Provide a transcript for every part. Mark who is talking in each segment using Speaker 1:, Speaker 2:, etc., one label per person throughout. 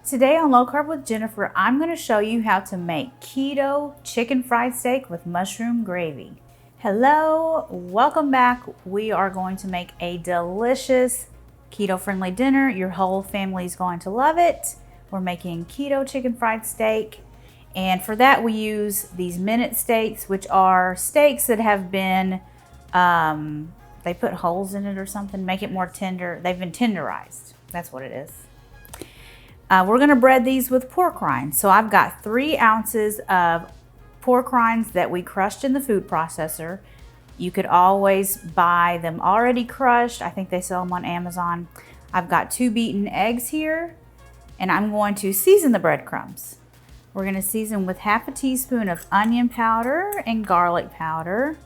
Speaker 1: Today on Low Carb with Jennifer, I'm going to show you how to make keto chicken fried steak with mushroom gravy. Hello, welcome back. We are going to make a delicious keto-friendly dinner. Your whole family is going to love it. We're making keto chicken fried steak. And for that, we use these minute steaks, which are steaks that have been, they put holes in it or something, make it more tender. They've been tenderized. That's what it is. We're gonna bread these with pork rinds. So I've got 3 ounces of pork rinds that we crushed in the food processor. You could always buy them already crushed. I think they sell them on Amazon. I've got 2 beaten eggs here, and I'm going to season the breadcrumbs. We're gonna season with half a teaspoon of onion powder and garlic powder.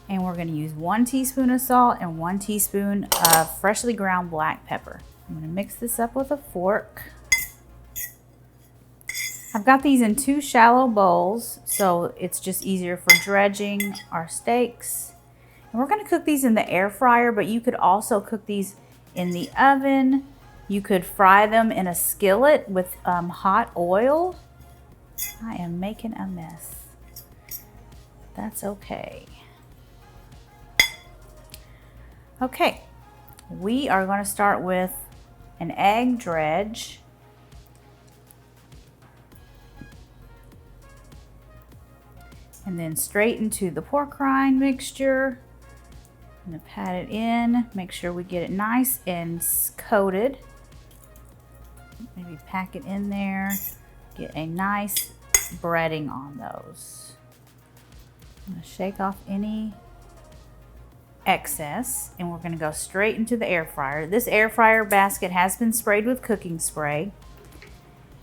Speaker 1: And we're gonna use 1 teaspoon of salt and 1 teaspoon of freshly ground black pepper. I'm gonna mix this up with a fork. I've got these in 2 shallow bowls, so it's just easier for dredging our steaks. And we're gonna cook these in the air fryer, but you could also cook these in the oven. You could fry them in a skillet with hot oil. I am making a mess. That's okay. Okay, we are going to start with an egg dredge. And then straight into the pork rind mixture. I'm going to pat it in, make sure we get it nice and coated. Maybe pack it in there, get a nice breading on those. I'm going to shake off any excess, and we're going to go straight into the air fryer. This air fryer basket has been sprayed with cooking spray,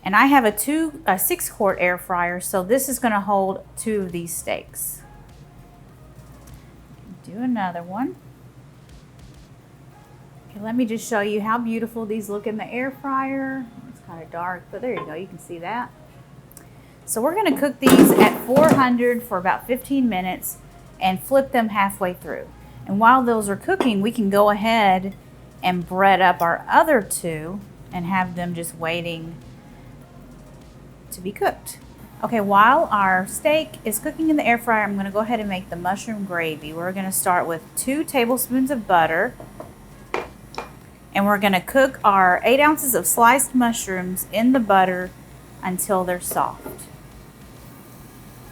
Speaker 1: and I have a 6-quart air fryer, so this is going to hold 2 of these steaks. Do another one. Okay, let me just show you how beautiful these look in the air fryer. It's kind of dark, but there you go, you can see that. So we're going to cook these at 400 for about 15 minutes and flip them halfway through. And while those are cooking, we can go ahead and bread up our other 2 and have them just waiting to be cooked. Okay, while our steak is cooking in the air fryer, I'm going to go ahead and make the mushroom gravy. We're going to start with 2 tablespoons of butter. And we're going to cook our 8 ounces of sliced mushrooms in the butter until they're soft.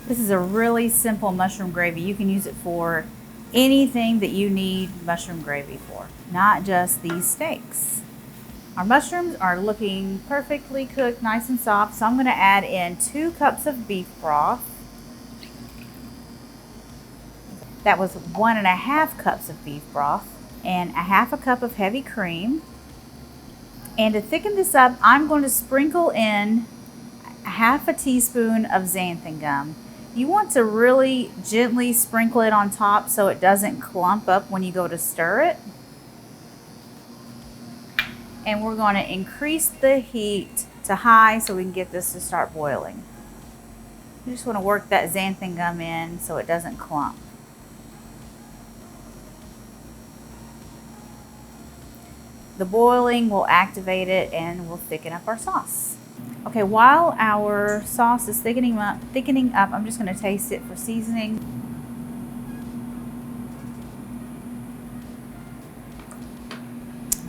Speaker 1: This is a really simple mushroom gravy. You can use it for anything that you need mushroom gravy for, not just these steaks. Our mushrooms are looking perfectly cooked, nice and soft, so I'm going to add in 2 cups of beef broth. That was 1.5 cups of beef broth and 1/2 cup of heavy cream. And to thicken this up, I'm going to sprinkle in 1/2 teaspoon of xanthan gum. You want to really gently sprinkle it on top so it doesn't clump up when you go to stir it. And we're going to increase the heat to high so we can get this to start boiling. You just want to work that xanthan gum in so it doesn't clump. The boiling will activate it and will thicken up our sauce. Okay, while our sauce is thickening up, I'm just going to taste it for seasoning.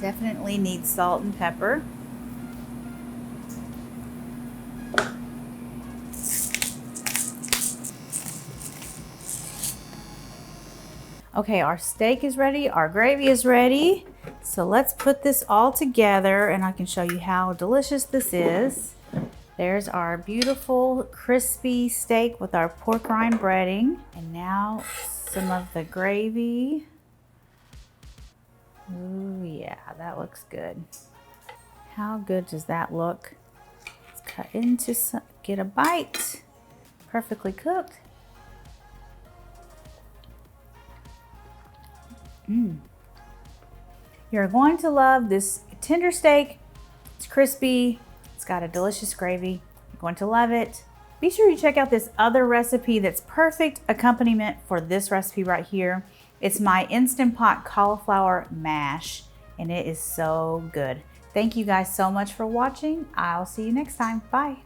Speaker 1: Definitely needs salt and pepper. Okay, our steak is ready, our gravy is ready. So let's put this all together and I can show you how delicious this is. There's our beautiful crispy steak with our pork rind breading. And now some of the gravy. Ooh, yeah, that looks good. How good does that look? Let's cut into some, get a bite. Perfectly cooked. You're going to love this tender steak. It's crispy. It's got a delicious gravy. You're going to love it. Be sure you check out this other recipe that's perfect accompaniment for this recipe right here. It's my Instant Pot cauliflower mash. and it is so good. Thank you guys so much for watching. I'll see you next time. Bye.